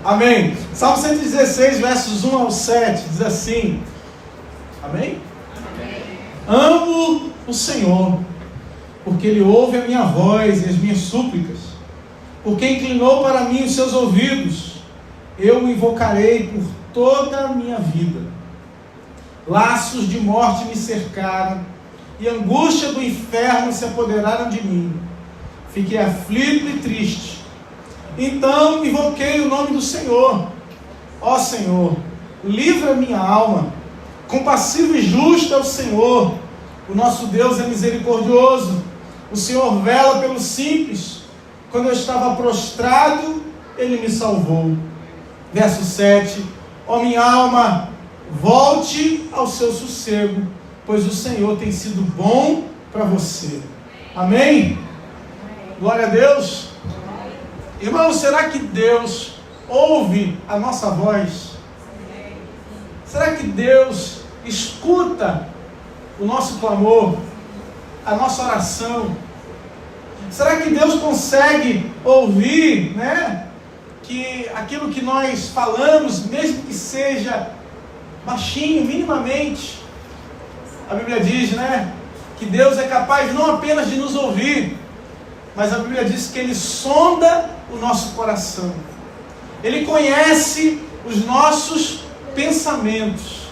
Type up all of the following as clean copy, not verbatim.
Amém. Salmo 116, versos 1 ao 7, diz assim. Amém? Amém. Amo o Senhor, porque Ele ouve a minha voz e as minhas súplicas, porque inclinou para mim os seus ouvidos. Eu o invocarei por toda a minha vida. Laços de morte me cercaram, e angústia do inferno se apoderaram de mim. Fiquei aflito e triste. Então invoquei o nome do Senhor. Ó Senhor, livra minha alma. Compassivo e justo é o Senhor. O nosso Deus é misericordioso. O Senhor vela pelos simples. Quando eu estava prostrado, Ele me salvou. Verso 7. Ó minha alma, volte ao seu sossego, pois o Senhor tem sido bom para você. Amém? Glória a Deus. Irmão, será que Deus ouve a nossa voz? Será que Deus escuta o nosso clamor, a nossa oração? Será que Deus consegue ouvir, que aquilo que nós falamos, mesmo que seja baixinho, minimamente? A Bíblia diz, que Deus é capaz não apenas de nos ouvir, mas a Bíblia diz que Ele sonda o nosso coração. Ele conhece os nossos pensamentos.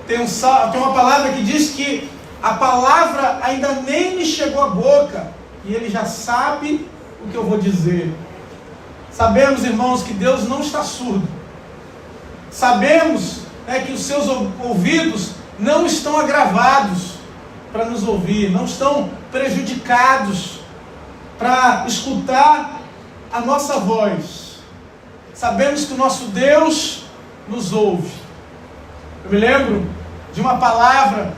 Tem uma palavra que diz que a palavra ainda nem me chegou à boca, e Ele já sabe o que eu vou dizer. Sabemos, irmãos, que Deus não está surdo. Sabemos que os seus ouvidos não estão agravados para nos ouvir, não estão prejudicados para escutar a nossa voz. Sabemos que o nosso Deus nos ouve. Eu me lembro de uma palavra,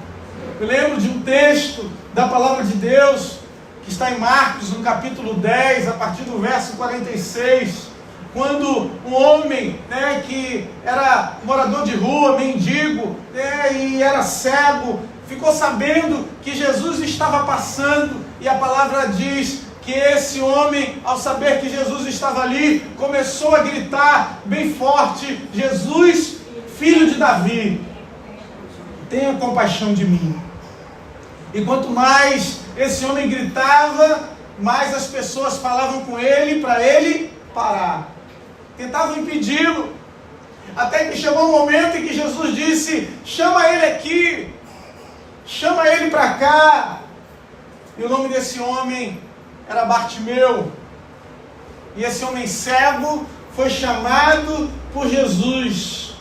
eu lembro de um texto da palavra de Deus, que está em Marcos, no capítulo 10, a partir do verso 46, quando um homem, que era morador de rua, mendigo, e era cego, ficou sabendo que Jesus estava passando, e a palavra diz que esse homem, ao saber que Jesus estava ali, começou a gritar bem forte: Jesus, filho de Davi, tenha compaixão de mim. E quanto mais esse homem gritava, mais as pessoas falavam com ele, para ele parar. Tentavam impedi-lo. Até que chegou um momento em que Jesus disse: chama ele aqui, chama ele para cá. E o nome desse homem era Bartimeu. E esse homem cego foi chamado por Jesus.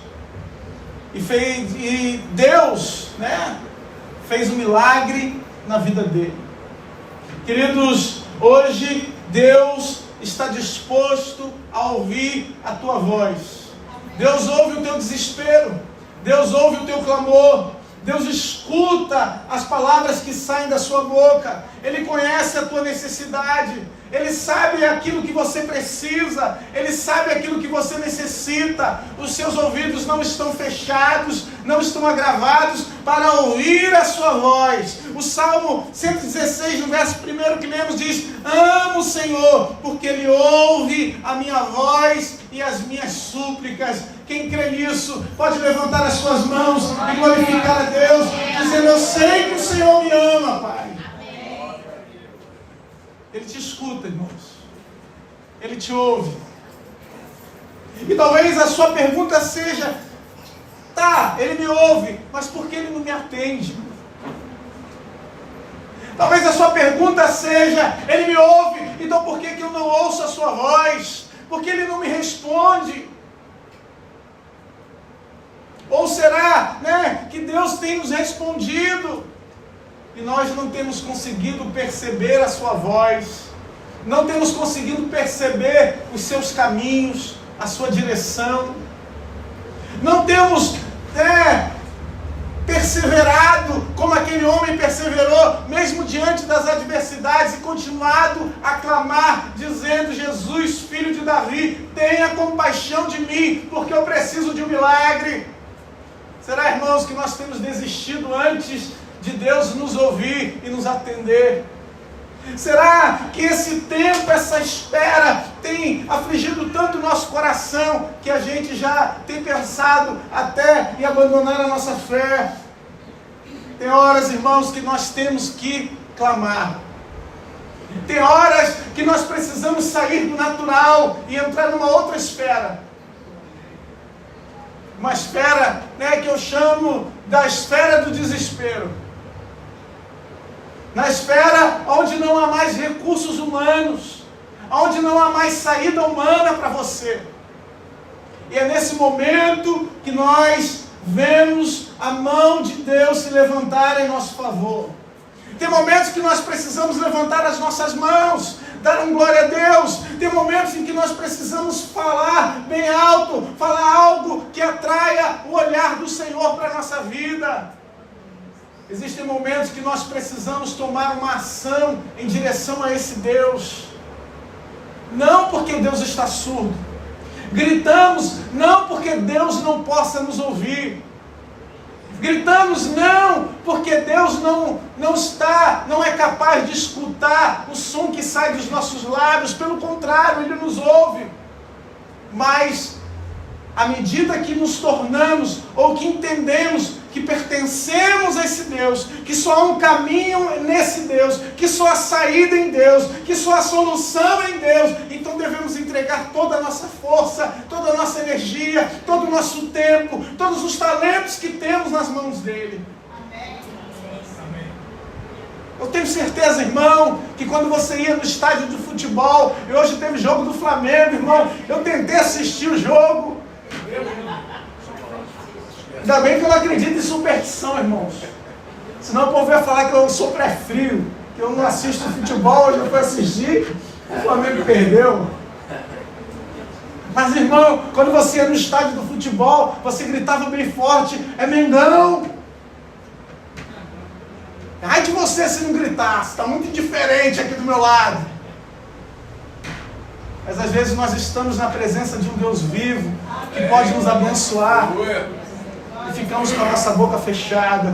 E Deus, fez um milagre na vida dele. Queridos, hoje Deus está disposto a ouvir a tua voz. Deus ouve o teu desespero. Deus ouve o teu clamor. Deus escuta as palavras que saem da sua boca. Ele conhece a tua necessidade. Ele sabe aquilo que você precisa. Ele sabe aquilo que você necessita. Os seus ouvidos não estão fechados, não estão agravados para ouvir a sua voz. O Salmo 116, no verso 1 que lemos, diz: amo o Senhor, porque Ele ouve a minha voz e as minhas súplicas. Quem crê nisso pode levantar as suas mãos e glorificar a Deus, dizendo: eu sei que o Senhor me ama, Pai. Ele te escuta, irmãos. Ele te ouve. E talvez a sua pergunta seja: tá, Ele me ouve, mas por que Ele não me atende? Talvez a sua pergunta seja: Ele me ouve, então por que eu não ouço a sua voz? Por que Ele não me responde? Ou será, que Deus tem nos respondido e nós não temos conseguido perceber a sua voz, não temos conseguido perceber os seus caminhos, a sua direção, não temos perseverado como aquele homem perseverou, mesmo diante das adversidades, e continuado a clamar, dizendo: Jesus, filho de Davi, tenha compaixão de mim, porque eu preciso de um milagre. Será, irmãos, que nós temos desistido antes de Deus nos ouvir e nos atender? Será que esse tempo, essa espera, tem afligido tanto o nosso coração que a gente já tem pensado até em abandonar a nossa fé? Tem horas, irmãos, que nós temos que clamar. Tem horas que nós precisamos sair do natural e entrar numa outra esfera. Uma esfera, que eu chamo da esfera do desespero. Na esfera onde não há mais recursos humanos, onde não há mais saída humana para você. E é nesse momento que nós vemos a mão de Deus se levantar em nosso favor. Tem momentos que nós precisamos levantar as nossas mãos, dar glória a Deus. Tem momentos em que nós precisamos falar bem alto, falar algo que atraia o olhar do Senhor para a nossa vida. Existem momentos que nós precisamos tomar uma ação em direção a esse Deus. Não porque Deus está surdo. Gritamos não porque Deus não possa nos ouvir. Gritamos não porque Deus não é capaz de escutar o som que sai dos nossos lábios. Pelo contrário, Ele nos ouve. Mas à medida que nos tornamos ou que entendemos que pertencemos a esse Deus, que só há um caminho nesse Deus, que só há saída em Deus, que só há solução em Deus, então devemos entregar toda a nossa força, toda a nossa energia, todo o nosso tempo, todos os talentos que temos nas mãos dEle. Amém. Eu tenho certeza, irmão, que quando você ia no estádio de futebol, e hoje teve jogo do Flamengo, irmão, eu tentei assistir o jogo. Ainda bem que eu não acredito em superstição, irmãos. Senão o povo vai falar que eu sou pré-frio, que eu não assisto futebol, hoje eu fui assistir, o Flamengo perdeu. Mas, irmão, quando você ia no estádio do futebol, você gritava bem forte, é Mengão. Ai de você se não gritasse, está muito diferente aqui do meu lado. Mas às vezes nós estamos na presença de um Deus vivo, que pode nos abençoar. E ficamos com a nossa boca fechada.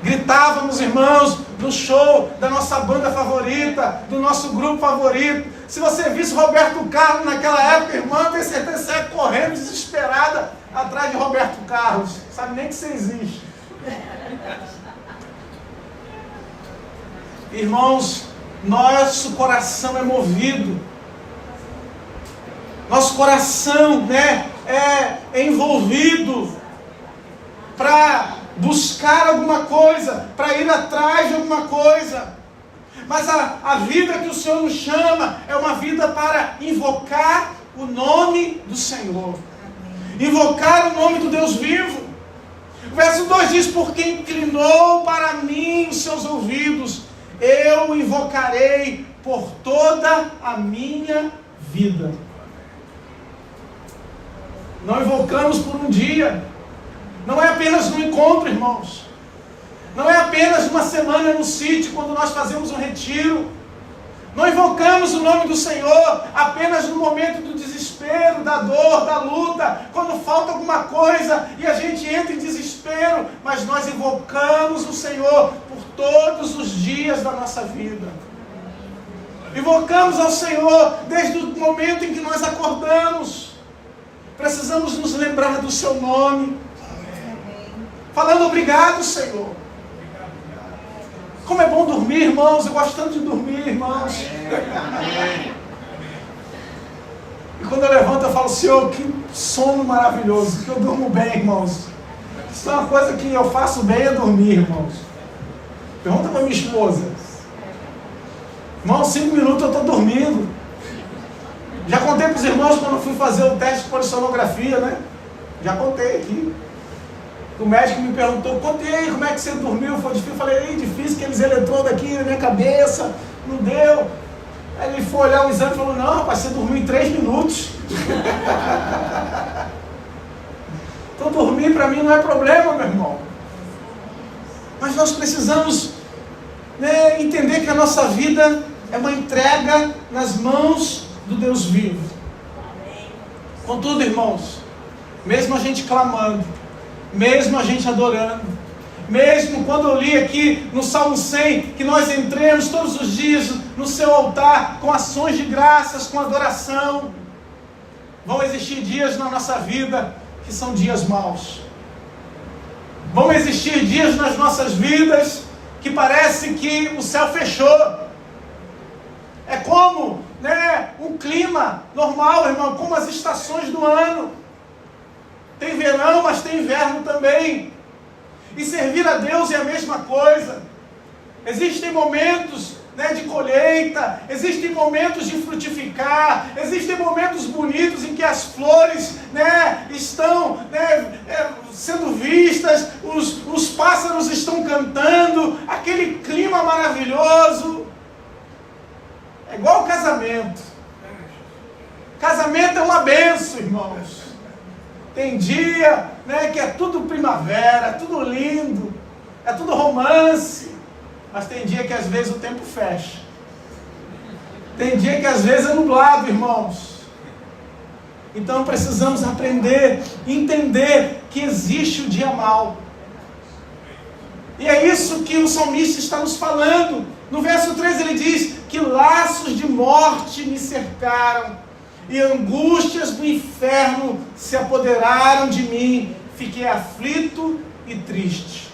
Gritávamos, irmãos, no show da nossa banda favorita, do nosso grupo favorito. Se você visse Roberto Carlos naquela época, irmão, eu tenho certeza que você ia correndo desesperada atrás de Roberto Carlos. Sabe nem que você existe. Irmãos, nosso coração é movido. Nosso coração, é envolvido para buscar alguma coisa, para ir atrás de alguma coisa. Mas a vida que o Senhor nos chama é uma vida para invocar o nome do Senhor. Invocar o nome do Deus vivo. O verso 2 diz, porque inclinou para mim os seus ouvidos, eu o invocarei por toda a minha vida. Não invocamos por um dia. Não é apenas no encontro, irmãos. Não é apenas uma semana no sítio, quando nós fazemos um retiro. Não invocamos o nome do Senhor apenas no momento do desespero, da dor, da luta, quando falta alguma coisa e a gente entra em desespero, mas nós invocamos o Senhor por todos os dias da nossa vida. Invocamos ao Senhor desde o momento em que nós acordamos. Precisamos nos lembrar do seu nome, falando obrigado, Senhor. Como é bom dormir, irmãos. Eu gosto tanto de dormir, irmãos. E quando eu levanto, eu falo, Senhor, que sono maravilhoso, que eu durmo bem, irmãos. Isso é uma coisa que eu faço bem, é dormir, irmãos. Pergunta para minha esposa. Irmão, 5 minutos eu estou dormindo. Já contei para os irmãos quando fui fazer o teste de polissonografia, né? Já contei aqui. O médico me perguntou, contei, como é que você dormiu? Foi difícil? Eu falei, difícil, aqueles eletrodos aqui na minha cabeça, não deu. Aí ele foi olhar o exame e falou, não, rapaz, você dormiu em 3 minutos. Então dormir para mim não é problema, meu irmão. Mas nós precisamos entender que a nossa vida é uma entrega nas mãos do Deus vivo. Contudo, irmãos, mesmo a gente clamando, mesmo a gente adorando, Mesmo quando eu li aqui no Salmo 100, que nós entremos todos os dias no seu altar com ações de graças, com adoração. Vão existir dias na nossa vida que são dias maus. Vão existir dias nas nossas vidas que parece que o céu fechou. É como, um clima normal, irmão, como as estações do ano. Tem verão, mas tem inverno também. E servir a Deus é a mesma coisa. Existem momentos de colheita, existem momentos de frutificar, existem momentos bonitos em que as flores estão sendo vistas, os pássaros estão cantando, aquele clima maravilhoso. É igual ao casamento. Casamento é uma benção, irmãos. Tem dia que é tudo primavera, tudo lindo, é tudo romance. Mas tem dia que às vezes o tempo fecha. Tem dia que às vezes é nublado, irmãos. Então precisamos aprender, entender que existe o dia mau. E é isso que o salmista está nos falando. No verso 3 ele diz que laços de morte me cercaram e angústias do inferno se apoderaram de mim. Fiquei aflito e triste.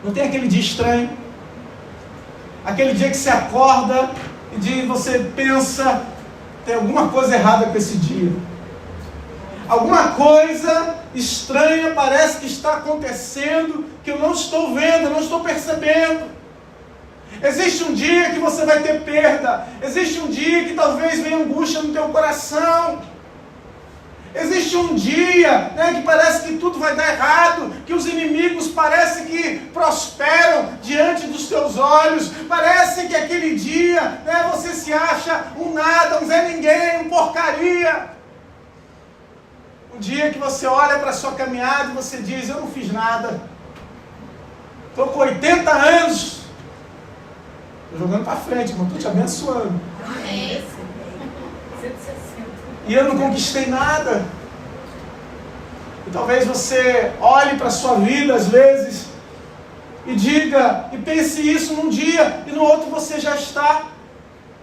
Não tem aquele dia estranho? Aquele dia que você acorda e você pensa, tem alguma coisa errada com esse dia. Alguma coisa estranha parece que está acontecendo, que eu não estou vendo, eu não estou percebendo. Existe um dia que você vai ter perda. Existe um dia que talvez venha angústia no teu coração. Existe um dia que parece que tudo vai dar errado, que os inimigos parecem que prosperam diante dos teus olhos. Parece que aquele dia você se acha um nada, um Zé Ninguém, um porcaria. Um dia que você olha para a sua caminhada e você diz, eu não fiz nada. Estou com 80 anos. Estou jogando para frente, irmão, estou te abençoando. Amém. E eu não conquistei nada. E talvez você olhe para a sua vida às vezes e diga, e pense isso num dia, e no outro você já está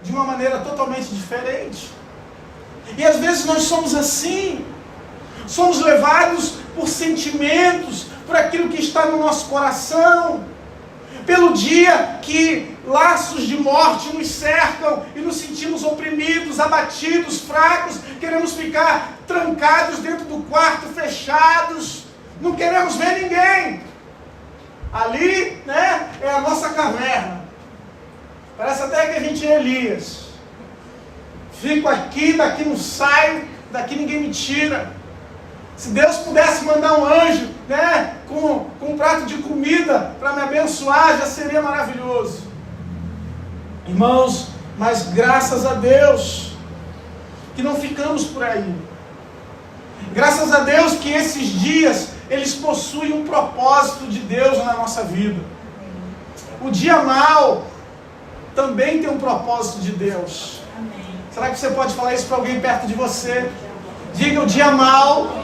de uma maneira totalmente diferente. E às vezes nós somos assim, somos levados por sentimentos, por aquilo que está no nosso coração, pelo dia que laços de morte nos cercam e nos sentimos oprimidos, abatidos, fracos, queremos ficar trancados dentro do quarto, fechados, não queremos ver ninguém. Ali, é a nossa caverna. Parece até que a gente é Elias. Fico aqui, daqui não saio, daqui ninguém me tira. Se Deus pudesse mandar um anjo, com um prato de comida para me abençoar, já seria maravilhoso. Irmãos, mas graças a Deus que não ficamos por aí. Graças a Deus que esses dias, eles possuem um propósito de Deus na nossa vida. O dia mau também tem um propósito de Deus. Será que você pode falar isso para alguém perto de você? Diga, o dia mau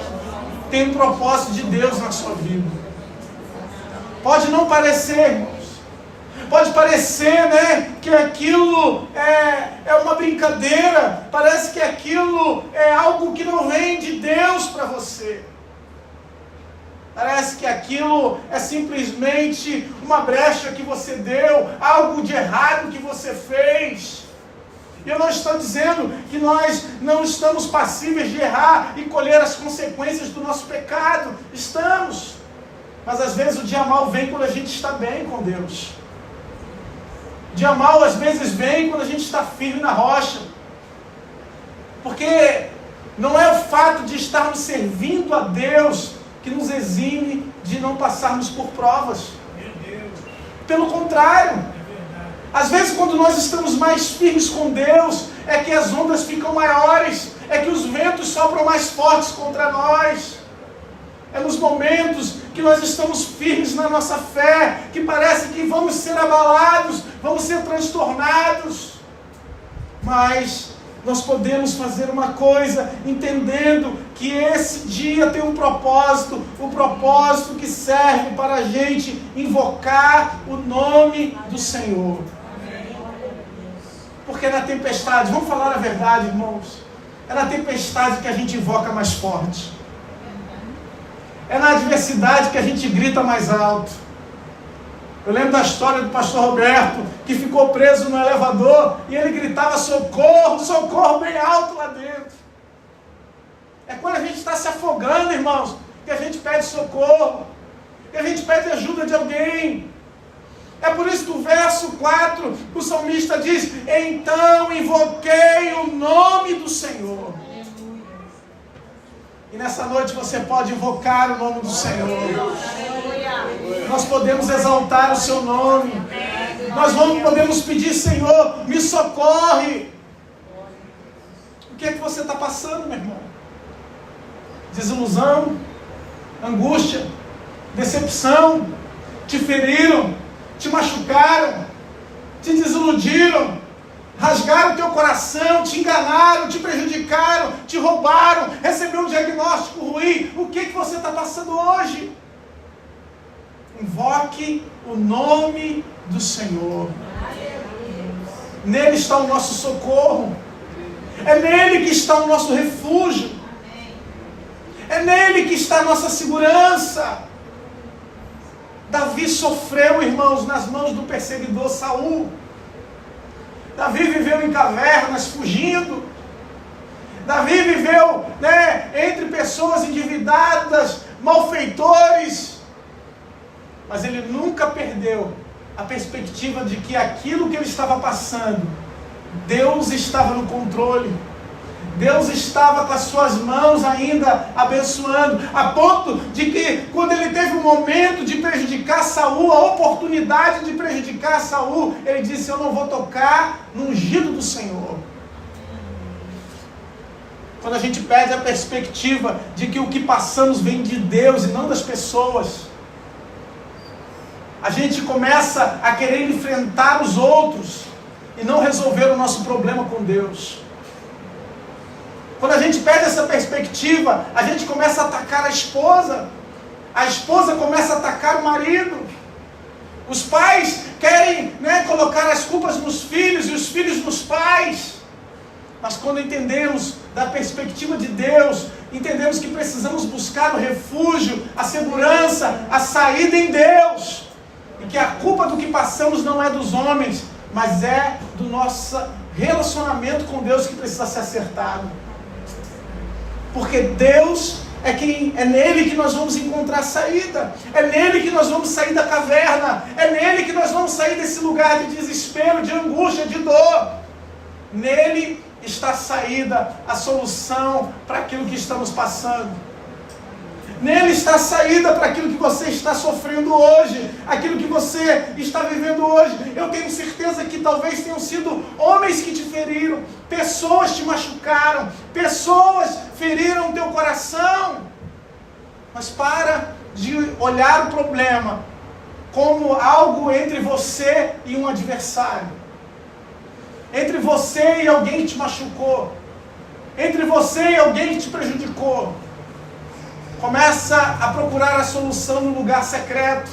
tem um propósito de Deus na sua vida. Pode não parecer, irmãos. Pode parecer, que aquilo é uma brincadeira. Parece que aquilo é algo que não vem de Deus para você. Parece que aquilo é simplesmente uma brecha que você deu, algo de errado que você fez. E eu não estou dizendo que nós não estamos passíveis de errar e colher as consequências do nosso pecado. Estamos. Mas às vezes o dia mau vem quando a gente está bem com Deus. O dia mau às vezes vem quando a gente está firme na rocha. Porque não é o fato de estarmos servindo a Deus que nos exime de não passarmos por provas. Pelo contrário. Às vezes quando nós estamos mais firmes com Deus, é que as ondas ficam maiores, é que os ventos sopram mais fortes contra nós. É nos momentos que nós estamos firmes na nossa fé, que parece que vamos ser abalados, vamos ser transtornados. Mas nós podemos fazer uma coisa, entendendo que esse dia tem um propósito, o propósito que serve para a gente invocar o nome do Senhor. Porque na tempestade, vamos falar a verdade, irmãos, é na tempestade que a gente invoca mais forte. É na adversidade que a gente grita mais alto. Eu lembro da história do pastor Roberto, que ficou preso no elevador e ele gritava socorro, socorro bem alto lá dentro. É quando a gente está se afogando, irmãos, que a gente pede socorro, que a gente pede ajuda de alguém. É por isso que o verso 4, o salmista diz: então invoquei o nome do Senhor. E nessa noite você pode invocar o nome do Senhor. Nós podemos exaltar o seu nome. Nós podemos pedir: Senhor, me socorre. O que é que você está passando, meu irmão? Desilusão, angústia, decepção, te feriram, te machucaram, te desiludiram, rasgaram o teu coração, te enganaram, te prejudicaram, te roubaram, recebeu um diagnóstico ruim. O que você está passando hoje? Invoque o nome do Senhor. Nele está o nosso socorro. É nele que está o nosso refúgio. É nele que está a nossa segurança. Davi sofreu, irmãos, nas mãos do perseguidor Saul. Davi viveu em cavernas, fugindo. Davi viveu, entre pessoas endividadas, malfeitores. Mas ele nunca perdeu a perspectiva de que aquilo que ele estava passando, Deus estava no controle. Deus estava com as suas mãos ainda abençoando, a ponto de que quando ele teve um momento de prejudicar Saul, a oportunidade de prejudicar Saul, ele disse: eu não vou tocar no ungido do Senhor. Quando a gente perde a perspectiva de que o que passamos vem de Deus e não das pessoas, a gente começa a querer enfrentar os outros e não resolver o nosso problema com Deus. Quando a gente perde essa perspectiva, a gente começa a atacar a esposa começa a atacar o marido, os pais querem colocar as culpas nos filhos e os filhos nos pais. Mas quando entendemos da perspectiva de Deus, entendemos que precisamos buscar o refúgio, a segurança, a saída em Deus, e que a culpa do que passamos não é dos homens, mas é do nosso relacionamento com Deus que precisa ser acertado. Porque Deus é nele que nós vamos encontrar saída, é nele que nós vamos sair da caverna, é nele que nós vamos sair desse lugar de desespero, de angústia, de dor. Nele está a saída, a solução para aquilo que estamos passando. Nele está a saída para aquilo que você está sofrendo hoje, aquilo que você está vivendo hoje. Eu tenho certeza que talvez tenham sido homens que te feriram, pessoas te machucaram, pessoas feriram o teu coração. Mas para de olhar o problema como algo entre você e um adversário, entre você e alguém que te machucou, entre você e alguém que te prejudicou. Começa a procurar a solução no lugar secreto,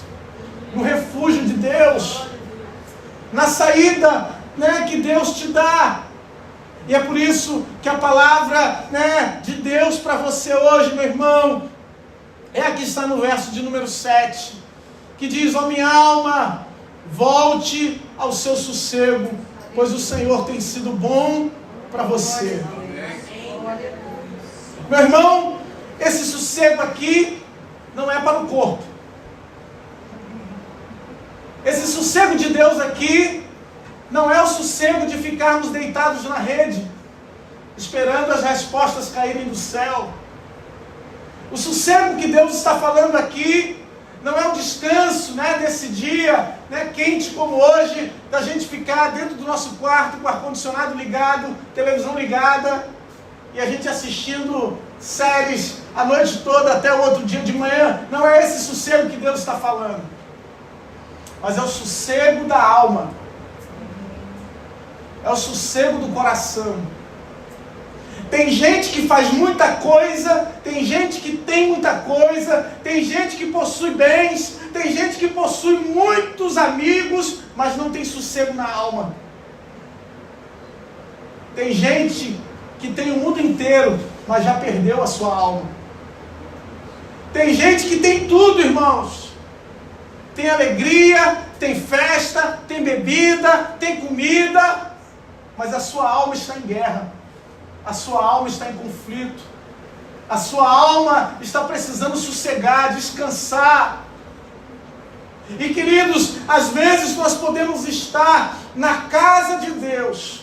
no refúgio de Deus, na saída que Deus te dá. E é por isso que a palavra de Deus para você hoje, meu irmão, é a que está no verso de número 7, que diz: ó minha alma, volte ao seu sossego, pois o Senhor tem sido bom para você. Meu irmão, esse sossego aqui não é para o corpo. Esse sossego de Deus aqui não é o sossego de ficarmos deitados na rede, esperando as respostas caírem do céu. O sossego que Deus está falando aqui não é o descanso desse dia quente como hoje, da gente ficar dentro do nosso quarto com o ar-condicionado ligado, televisão ligada, e a gente assistindo séries a noite toda até o outro dia de manhã. Não é esse sossego que Deus está falando, mas é o sossego da alma, é o sossego do coração, Tem gente que faz muita coisa, tem gente que tem muita coisa, tem gente que possui bens, tem gente que possui muitos amigos, mas não tem sossego na alma. Tem gente que tem o mundo inteiro, mas já perdeu a sua alma. Tem gente que tem tudo, irmãos. Tem alegria, tem festa, tem bebida, tem comida, mas a sua alma está em guerra. A sua alma está em conflito. A sua alma está precisando sossegar, descansar. E queridos, às vezes nós podemos estar na casa de Deus,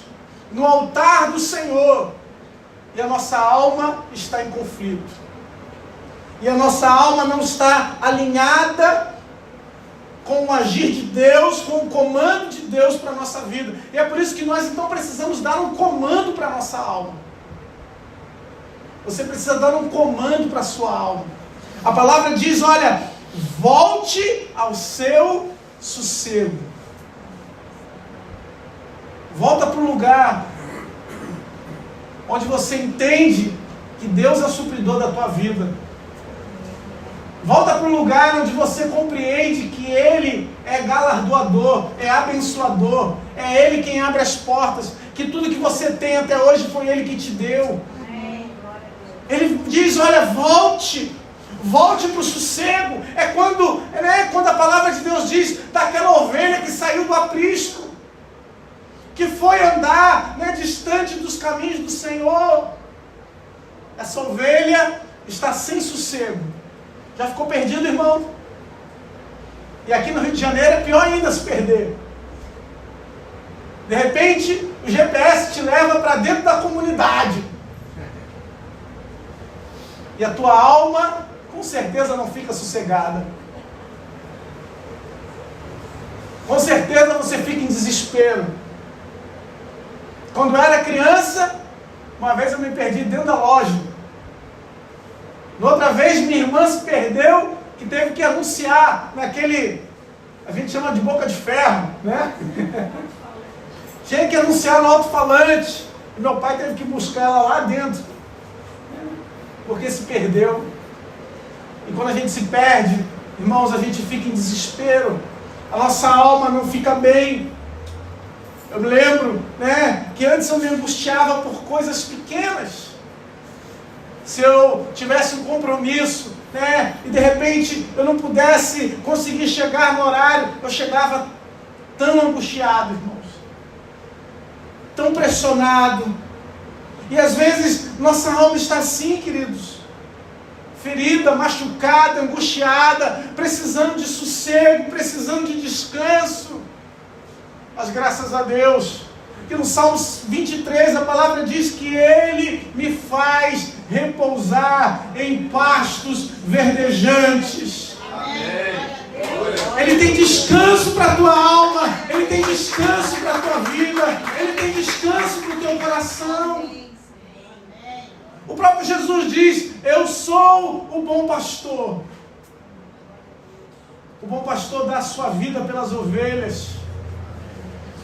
no altar do Senhor, e a nossa alma está em conflito. E a nossa alma não está alinhada com o agir de Deus, com o comando de Deus para a nossa vida. E é por isso que nós então precisamos dar um comando para a nossa alma. Você precisa dar um comando para a sua alma. A palavra diz, olha, volte ao seu sossego. Volta para o lugar onde você entende que Deus é o supridor da tua vida. Volta para o lugar onde você compreende que Ele é galardoador, é abençoador, é Ele quem abre as portas, que tudo que você tem até hoje foi Ele que te deu. Ele diz, olha, volte para o sossego. É quando a palavra de Deus diz daquela ovelha que saiu do aprisco, que foi andar distante dos caminhos do Senhor. Essa ovelha está sem sossego. Já ficou perdido, irmão? E aqui no Rio de Janeiro é pior ainda se perder. De repente, o GPS te leva para dentro da comunidade. E a tua alma, com certeza, não fica sossegada. Com certeza você fica em desespero. Quando eu era criança, uma vez eu me perdi dentro da loja. Outra vez minha irmã se perdeu, que teve que anunciar naquele, a gente chama de boca de ferro, né? Tinha que anunciar no alto-falante. E meu pai teve que buscar ela lá dentro, porque se perdeu. E quando a gente se perde, irmãos, a gente fica em desespero. A nossa alma não fica bem. Eu me lembro, que antes eu me angustiava por coisas pequenas. Se eu tivesse um compromisso, e de repente eu não pudesse conseguir chegar no horário, eu chegava tão angustiado, irmãos, tão pressionado. E às vezes nossa alma está assim, queridos, ferida, machucada, angustiada, precisando de sossego, precisando de descanso. Mas graças a Deus, que no Salmos 23 a palavra diz que Ele me faz repousar em pastos verdejantes. Amém. Ele tem descanso para a tua alma, Ele tem descanso para a tua vida, Ele tem descanso para o teu coração. O próprio Jesus diz, eu sou o bom pastor. O bom pastor dá a sua vida pelas ovelhas.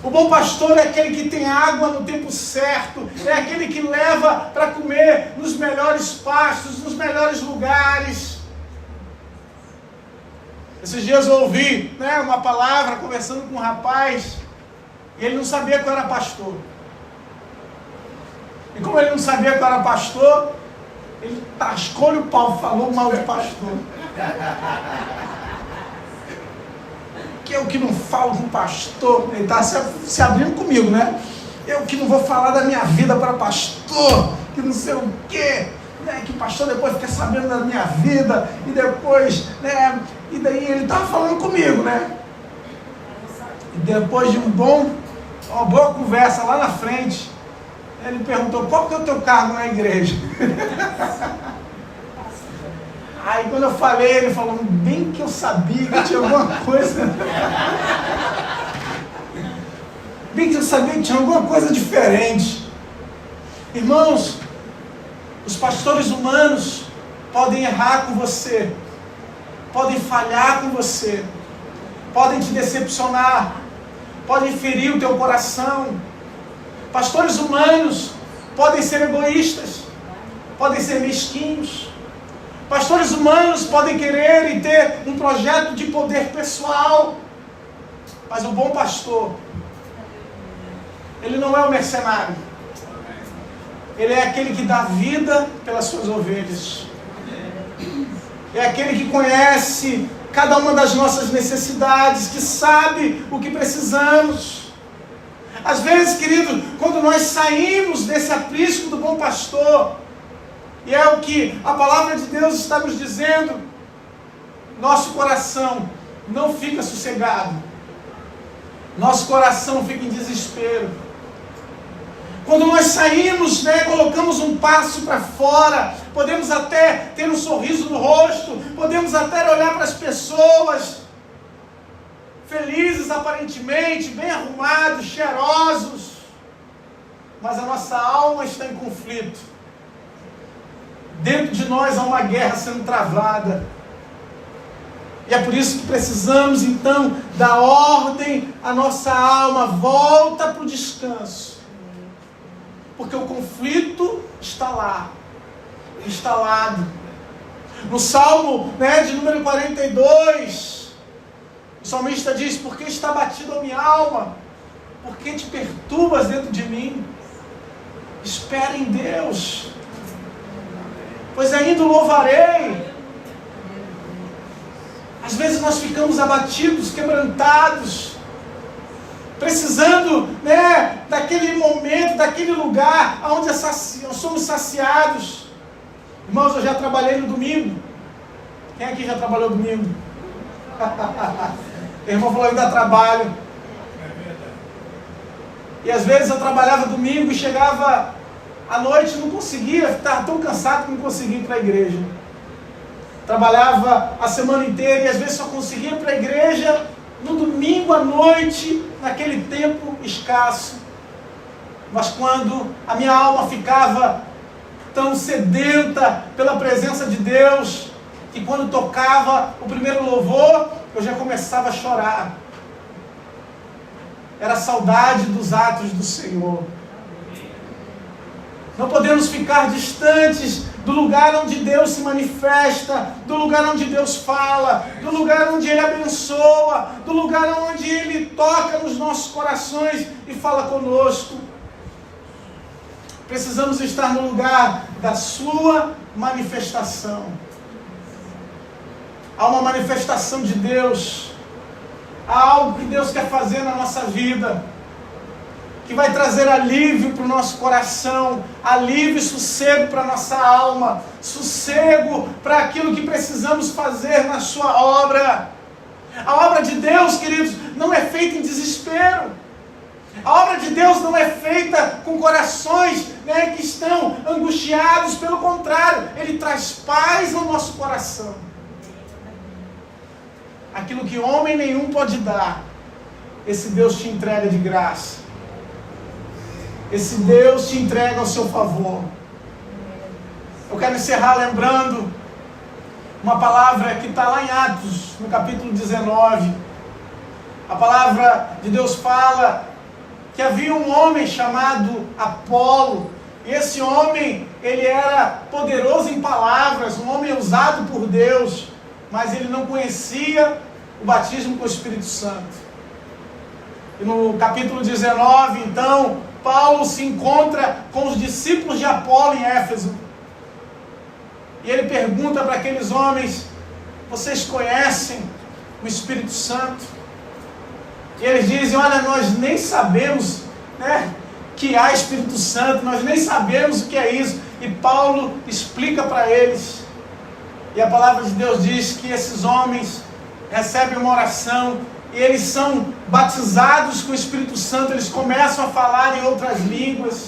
O bom pastor é aquele que tem água no tempo certo, é aquele que leva para comer nos melhores pastos, nos melhores lugares. Esses dias eu ouvi uma palavra conversando com um rapaz, e ele não sabia que eu era pastor. E como ele não sabia que eu era pastor, ele tascou-lhe o pau, falou mal de pastor. Que eu que não falo com pastor, ele está se abrindo comigo, Eu que não vou falar da minha vida para pastor, que não sei o quê, que pastor depois fica sabendo da minha vida, e depois, e daí ele estava falando comigo, E depois de uma boa conversa lá na frente, ele perguntou, qual que é o teu cargo na igreja? Aí quando eu falei, ele falou, bem que eu sabia que tinha alguma coisa. Bem que eu sabia que tinha alguma coisa diferente. Irmãos, os pastores humanos podem errar com você, podem falhar com você, podem te decepcionar, podem ferir o teu coração. Pastores humanos podem ser egoístas, podem ser mesquinhos. Pastores humanos podem querer e ter um projeto de poder pessoal. Mas o bom pastor, ele não é o mercenário. Ele é aquele que dá vida pelas suas ovelhas. É aquele que conhece cada uma das nossas necessidades, que sabe o que precisamos. Às vezes, querido, quando nós saímos desse aprisco do bom pastor, e é o que a palavra de Deus está nos dizendo, nosso coração não fica sossegado, nosso coração fica em desespero. Quando nós saímos, colocamos um passo para fora, podemos até ter um sorriso no rosto, podemos até olhar para as pessoas, felizes aparentemente, bem arrumados, cheirosos, mas a nossa alma está em conflito. Dentro de nós há uma guerra sendo travada. E é por isso que precisamos então dar ordem à nossa alma, volta para o descanso. Porque o conflito está lá, instalado. No Salmo de número 42, o salmista diz: por que está batida a minha alma? Por que te perturbas dentro de mim? Espera em Deus, pois ainda o louvarei. Às vezes nós ficamos abatidos, quebrantados, precisando daquele momento, daquele lugar onde somos saciados. Irmãos, eu já trabalhei no domingo. Quem aqui já trabalhou domingo? O irmão falou: eu ainda trabalho. E às vezes eu trabalhava domingo e chegava à noite, não conseguia, estava tão cansado que não conseguia ir para a igreja. Trabalhava a semana inteira e às vezes só conseguia ir para a igreja no domingo à noite, naquele tempo escasso. Mas quando a minha alma ficava tão sedenta pela presença de Deus, que quando tocava o primeiro louvor, eu já começava a chorar. Era a saudade dos atos do Senhor. Não podemos ficar distantes do lugar onde Deus se manifesta, do lugar onde Deus fala, do lugar onde Ele abençoa, do lugar onde Ele toca nos nossos corações e fala conosco. Precisamos estar no lugar da sua manifestação. Há uma manifestação de Deus, há algo que Deus quer fazer na nossa vida, que vai trazer alívio para o nosso coração, alívio e sossego para a nossa alma, sossego para aquilo que precisamos fazer na sua obra. A obra de Deus, queridos, não é feita em desespero. A obra de Deus não é feita com corações que estão angustiados, pelo contrário, Ele traz paz ao nosso coração. Aquilo que homem nenhum pode dar, esse Deus te entrega de graça. Esse Deus te entrega ao seu favor. Eu quero encerrar lembrando uma palavra que está lá em Atos, no capítulo 19. A palavra de Deus fala que havia um homem chamado Apolo. E esse homem, ele era poderoso em palavras, um homem usado por Deus, mas ele não conhecia o batismo com o Espírito Santo. E no capítulo 19, então, Paulo se encontra com os discípulos de Apolo em Éfeso. E ele pergunta para aqueles homens: vocês conhecem o Espírito Santo? E eles dizem: olha, nós nem sabemos que há Espírito Santo, nós nem sabemos o que é isso. E Paulo explica para eles. E a palavra de Deus diz que esses homens recebem uma oração e eles são batizados com o Espírito Santo, eles começam a falar em outras línguas,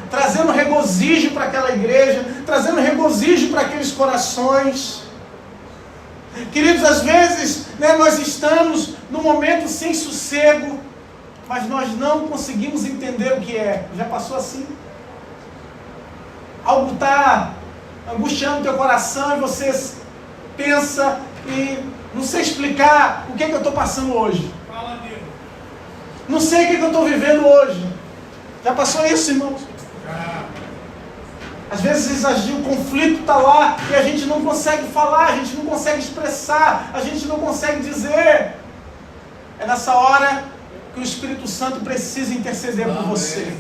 trazendo regozijo para aquela igreja, trazendo regozijo para aqueles corações. Queridos, às vezes nós estamos num momento sem sossego, mas nós não conseguimos entender o que é. Já passou assim? Algo está angustiando o teu coração e você pensa e não sei explicar o que eu estou passando hoje. Não sei o que eu estou vivendo hoje. Já passou isso, irmãos? Às vezes o conflito está lá e a gente não consegue falar, a gente não consegue expressar, a gente não consegue dizer. É nessa hora que o Espírito Santo precisa interceder por você.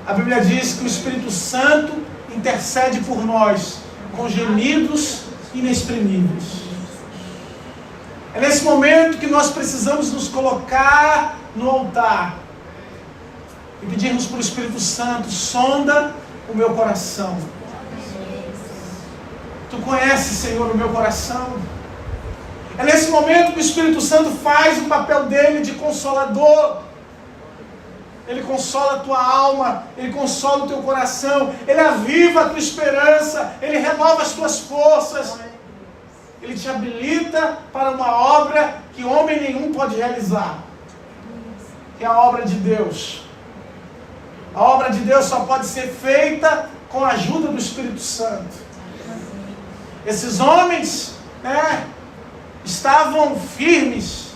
A Bíblia diz que o Espírito Santo intercede por nós com gemidos inexprimíveis. É nesse momento que nós precisamos nos colocar no altar e pedirmos para o Espírito Santo: sonda o meu coração. Tu conheces, Senhor, o meu coração. É nesse momento que o Espírito Santo faz o papel dele de consolador. Ele consola a tua alma, ele consola o teu coração, ele aviva a tua esperança, ele renova as tuas forças. Ele te habilita para uma obra que homem nenhum pode realizar, que é a obra de Deus. A obra de Deus só pode ser feita com a ajuda do Espírito Santo. Esses homens, estavam firmes,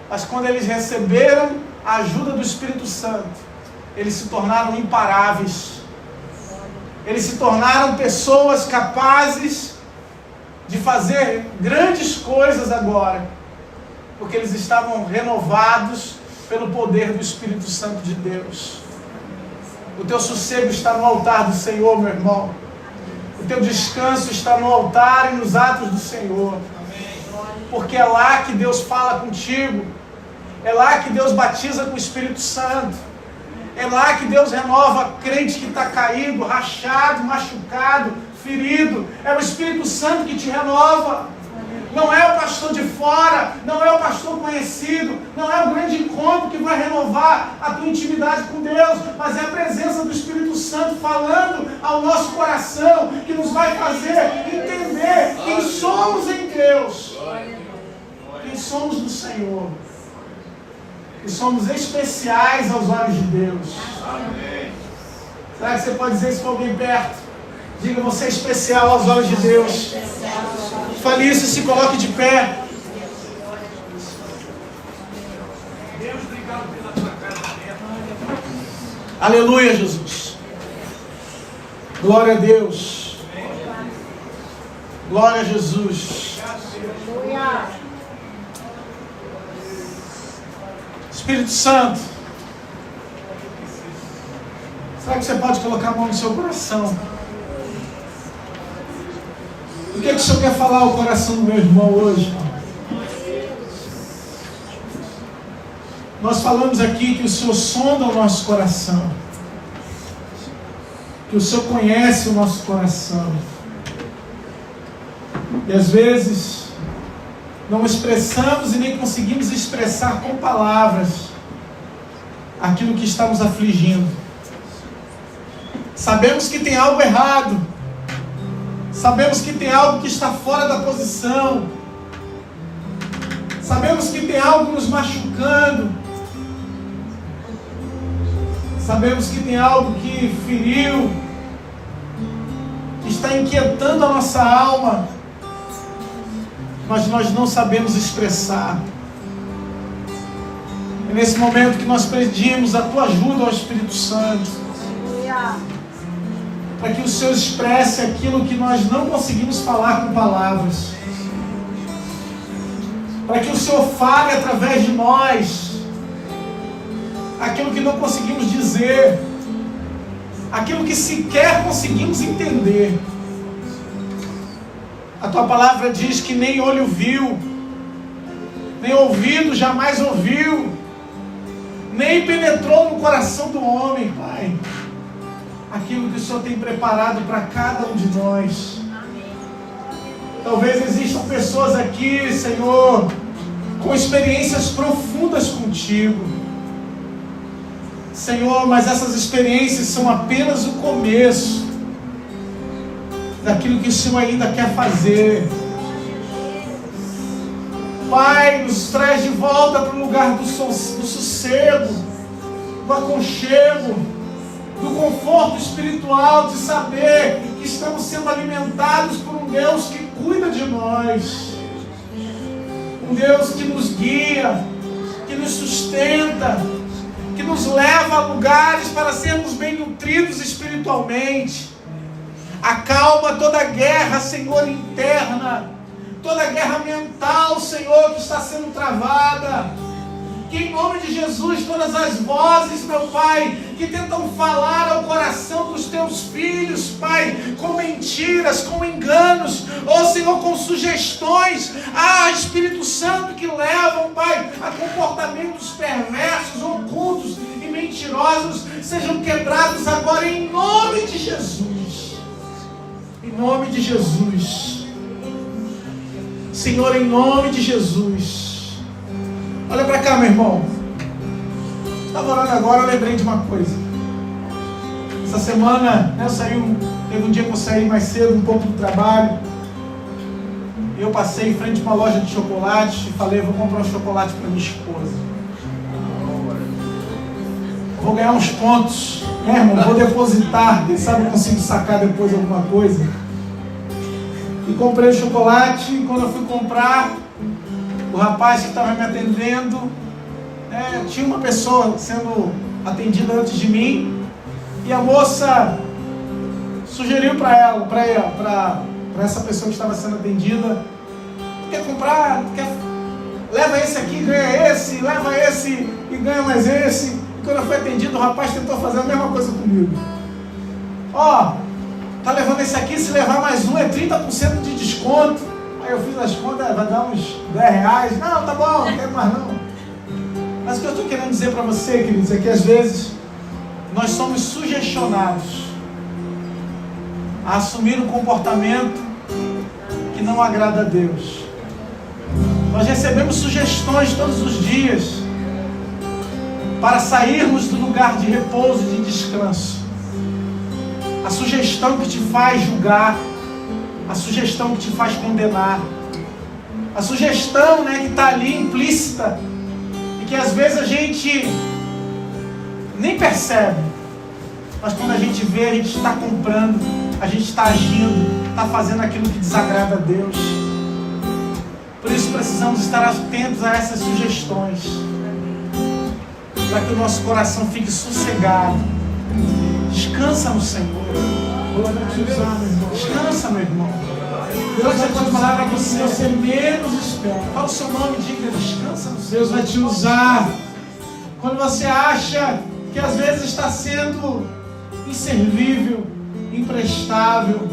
mas quando eles receberam a ajuda do Espírito Santo, eles se tornaram imparáveis. Eles se tornaram pessoas capazes de fazer grandes coisas agora, porque eles estavam renovados pelo poder do Espírito Santo de Deus. O teu sossego está no altar do Senhor, meu irmão. O teu descanso está no altar e nos atos do Senhor. Porque é lá que Deus fala contigo. É lá que Deus batiza com o Espírito Santo. É lá que Deus renova crente que está caído, rachado, machucado, ferido. É o Espírito Santo que te renova. Não é o pastor de fora, não é o pastor conhecido, não é o grande encontro que vai renovar a tua intimidade com Deus, mas é a presença do Espírito Santo falando ao nosso coração, que nos vai fazer entender quem somos em Deus, quem somos no Senhor, que somos especiais aos olhos de Deus. Será que você pode dizer isso para alguém perto? Diga: você é especial aos olhos de Deus. Fale isso e se coloque de pé. Deus, obrigado pela tua casa. Aleluia, Jesus. Glória a Deus. Glória a Jesus. Espírito Santo, será que você pode colocar a mão no seu coração? O que é que o Senhor quer falar ao coração do meu irmão hoje? Nós falamos aqui que o Senhor sonda o nosso coração, que o Senhor conhece o nosso coração, e às vezes não expressamos e nem conseguimos expressar com palavras aquilo que está nos afligindo. Sabemos que tem algo errado, sabemos que tem algo que está fora da posição, sabemos que tem algo nos machucando, sabemos que tem algo que feriu, que está inquietando a nossa alma, mas nós não sabemos expressar. É nesse momento que nós pedimos a tua ajuda ao Espírito Santo, para que o Senhor expresse aquilo que nós não conseguimos falar com palavras, para que o Senhor fale através de nós aquilo que não conseguimos dizer, aquilo que sequer conseguimos entender. A tua palavra diz que nem olho viu, nem ouvido jamais ouviu, nem penetrou no coração do homem, Pai, aquilo que o Senhor tem preparado para cada um de nós. Talvez existam pessoas aqui, Senhor, com experiências profundas contigo, Senhor, mas essas experiências são apenas o começo daquilo que o Senhor ainda quer fazer. Pai, nos traz de volta para o lugar do sossego, do aconchego, do conforto espiritual, de saber que estamos sendo alimentados por um Deus que cuida de nós, um Deus que nos guia, que nos sustenta, que nos leva a lugares para sermos bem nutridos espiritualmente. Acalma toda guerra, Senhor, interna, toda guerra mental, Senhor, que está sendo travada. Que em nome de Jesus, todas as vozes, meu Pai, que tentam falar ao coração dos teus filhos, Pai, com mentiras, com enganos, ou Senhor, com sugestões, Espírito Santo, que levam, Pai, a comportamentos perversos, ocultos e mentirosos, sejam quebrados agora em nome de Jesus. Em nome de Jesus. Senhor, em nome de Jesus. Olha para cá, meu irmão. Estava orando agora, eu lembrei de uma coisa. Essa semana, teve um dia que eu saí mais cedo, um pouco do trabalho. Eu passei em frente a uma loja de chocolate e falei, vou comprar um chocolate para minha esposa. Vou ganhar uns pontos, né, irmão? Vou depositar, quem sabe eu consigo sacar depois alguma coisa. E comprei o chocolate, e quando eu fui comprar, o rapaz que estava me atendendo, tinha uma pessoa sendo atendida antes de mim, e a moça sugeriu para essa pessoa que estava sendo atendida, tu quer comprar, leva esse aqui, ganha esse, leva esse e ganha mais esse. E quando eu fui atendido, o rapaz tentou fazer a mesma coisa comigo. Tá levando esse aqui, se levar mais um é 30% de desconto. Aí eu fiz as contas, vai dar uns R$10. Não, tá bom, não quero mais não. Mas o que eu estou querendo dizer para você, queridos, é que às vezes nós somos sugestionados a assumir um comportamento que não agrada a Deus. Nós recebemos sugestões todos os dias para sairmos do lugar de repouso e de descanso. A sugestão que te faz julgar, a sugestão que te faz condenar, a sugestão, que está ali implícita e que às vezes a gente nem percebe, mas quando a gente vê, a gente está comprando, a gente está agindo, está fazendo aquilo que desagrada a Deus. Por isso precisamos estar atentos a essas sugestões, para que o nosso coração fique sossegado. Descansa no Senhor. Descansa, meu irmão. Deus vai te falar para você menos espera. Fala o seu nome e diga, descansa no Senhor. Deus vai te usar quando você acha que às vezes está sendo inservível, imprestável.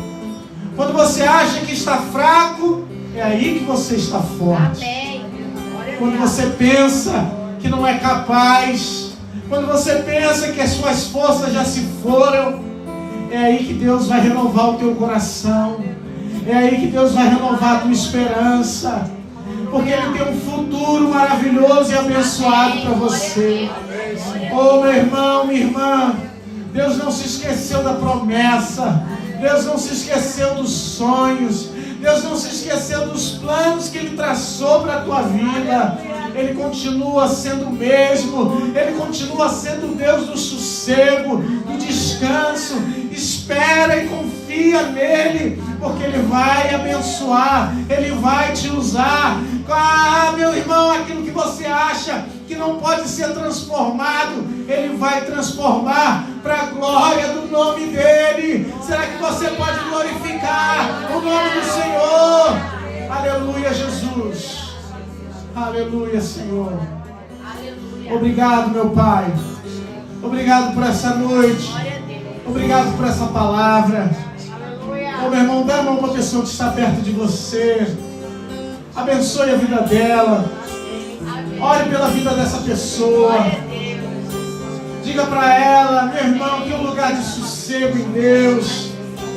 Quando você acha que está fraco, é aí que você está forte. Quando você pensa que não é capaz, quando você pensa que as suas forças já se foram, é aí que Deus vai renovar o teu coração, é aí que Deus vai renovar a tua esperança, porque Ele tem um futuro maravilhoso e abençoado para você. Oh, meu irmão, minha irmã, Deus não se esqueceu da promessa, Deus não se esqueceu dos sonhos, Deus não se esqueceu dos planos que Ele traçou para a tua vida. Ele continua sendo o mesmo, Ele continua sendo o Deus do sossego, do descanso. Espera e confia nele, porque Ele vai abençoar, Ele vai te usar. Meu irmão, aquilo que você acha que não pode ser transformado, Ele vai transformar para a glória do nome dEle. Será que você pode glorificar o nome do Senhor? Aleluia, Jesus. Aleluia, Senhor. Aleluia. Obrigado, meu Pai. Obrigado por essa noite. Obrigado por essa palavra. Meu irmão, dá a mão para a pessoa que está perto de você. Abençoe a vida dela. Ore pela vida dessa pessoa. Diga para ela, meu irmão, que é um lugar de sossego em Deus,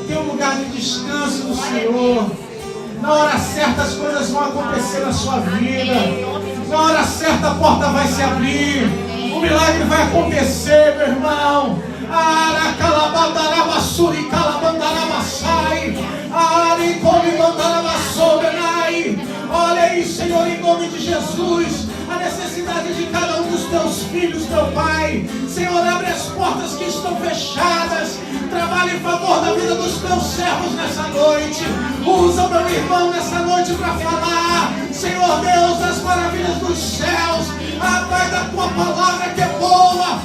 que é um lugar de descanso no Senhor. Na hora certa as coisas vão acontecer na sua vida. Na hora certa a porta vai se abrir. O milagre vai acontecer, meu irmão. Olha aí, Senhor, em nome de Jesus, a necessidade de cada um dos teus filhos, meu Pai. Senhor, abre as portas que estão fechadas. Trabalha em favor da vida dos teus servos nessa noite. Usa meu irmão nessa noite para falar, Senhor Deus, das maravilhas dos céus. Pai, da tua palavra que é boa,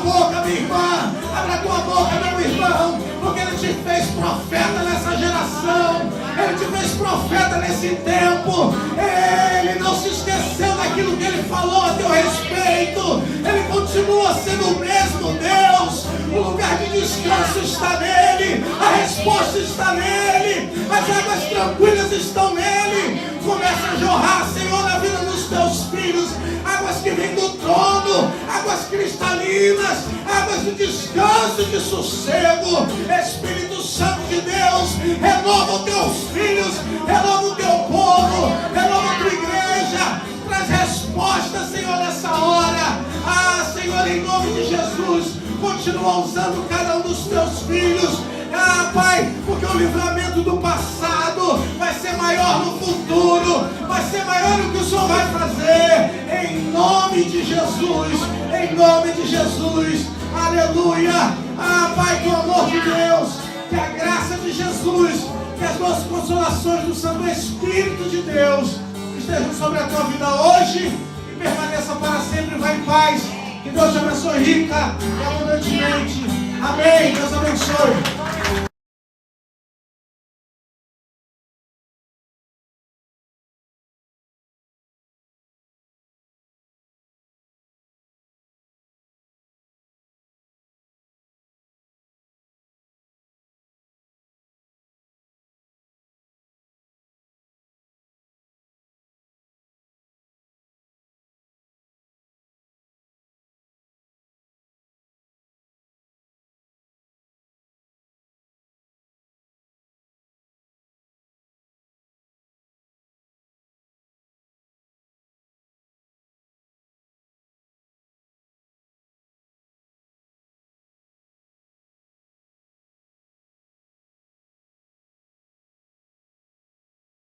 boca, minha irmã. Abra a tua boca, meu irmão. Porque Ele te fez profeta nessa geração. Ele te fez profeta nesse tempo. Ele não se esqueceu daquilo que Ele falou a teu respeito. Ele continua sendo o mesmo Deus. O lugar de descanso está nele. A resposta está nele. As águas tranquilas estão nele. Começa a jorrar, Senhor, na vida dos teus filhos. Águas que vêm do trono. Águas cristalinas. Águas de descanso e de sossego. Espírito Santo de Deus, renova os teus filhos. Renova o teu povo. Renova a tua igreja. Traz resposta, Senhor, nessa hora. Ah, Senhor, em nome de Jesus, continua usando cada um dos teus filhos. Ah, Pai, porque o livramento do passado vai ser maior no futuro. Vai ser maior no que o Senhor vai fazer. Em nome de Jesus. Em nome de Jesus. Aleluia. Ah, Pai, que o amor de Deus, que a graça de Jesus, que as nossas consolações do Santo Espírito de Deus estejam sobre a tua vida hoje e permaneça para sempre. Vai em paz. Que Deus te abençoe rica e abundantemente. Amém. Deus abençoe.